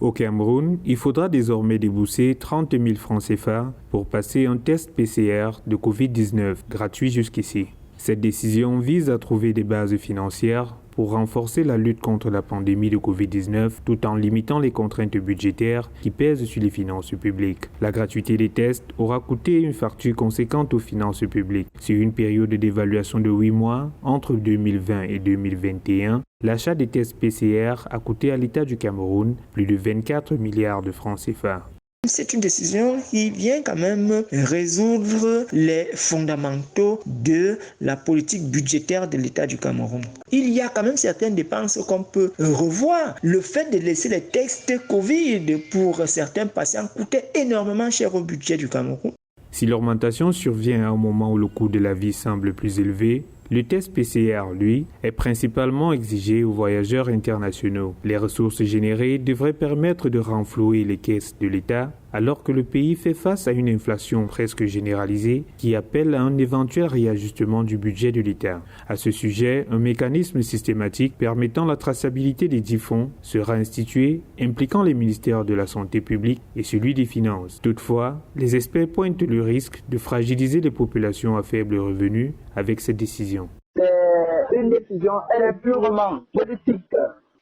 Au Cameroun, il faudra désormais débourser 30 000 francs CFA pour passer un test PCR de Covid-19 gratuit jusqu'ici. Cette décision vise à trouver des bases financières pour renforcer la lutte contre la pandémie de Covid-19 tout en limitant les contraintes budgétaires qui pèsent sur les finances publiques. La gratuité des tests aura coûté une facture conséquente aux finances publiques. Sur une période d'évaluation de 8 mois, entre 2020 et 2021, l'achat des tests PCR a coûté à l'État du Cameroun plus de 24 milliards de francs CFA. C'est une décision qui vient quand même résoudre les fondamentaux de la politique budgétaire de l'État du Cameroun. Il y a quand même certaines dépenses qu'on peut revoir. Le fait de laisser les tests Covid pour certains patients coûtait énormément cher au budget du Cameroun. Si l'augmentation survient à un moment où le coût de la vie semble plus élevé, le test PCR, lui, est principalement exigé aux voyageurs internationaux. Les ressources générées devraient permettre de renflouer les caisses de l'État, alors que le pays fait face à une inflation presque généralisée qui appelle à un éventuel réajustement du budget de l'État. À ce sujet, un mécanisme systématique permettant la traçabilité des dits fonds sera institué, impliquant les ministères de la Santé publique et celui des Finances. Toutefois, les experts pointent le risque de fragiliser les populations à faible revenu avec cette décision. C'est une décision, elle est purement politique.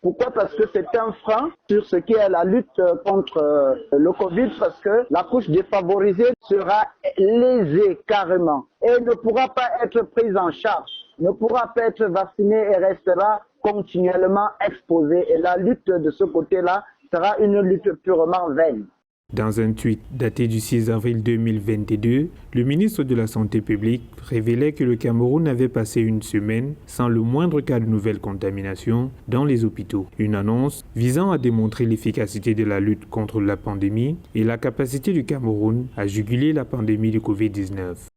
Pourquoi? Parce que c'est un frein sur ce qui est la lutte contre le Covid, parce que la couche défavorisée sera lésée carrément et ne pourra pas être prise en charge, ne pourra pas être vaccinée et restera continuellement exposée. Et la lutte de ce côté-là sera une lutte purement vaine. Dans un tweet daté du 6 avril 2022, le ministre de la Santé publique révélait que le Cameroun avait passé une semaine sans le moindre cas de nouvelle contamination dans les hôpitaux. Une annonce visant à démontrer l'efficacité de la lutte contre la pandémie et la capacité du Cameroun à juguler la pandémie de Covid-19.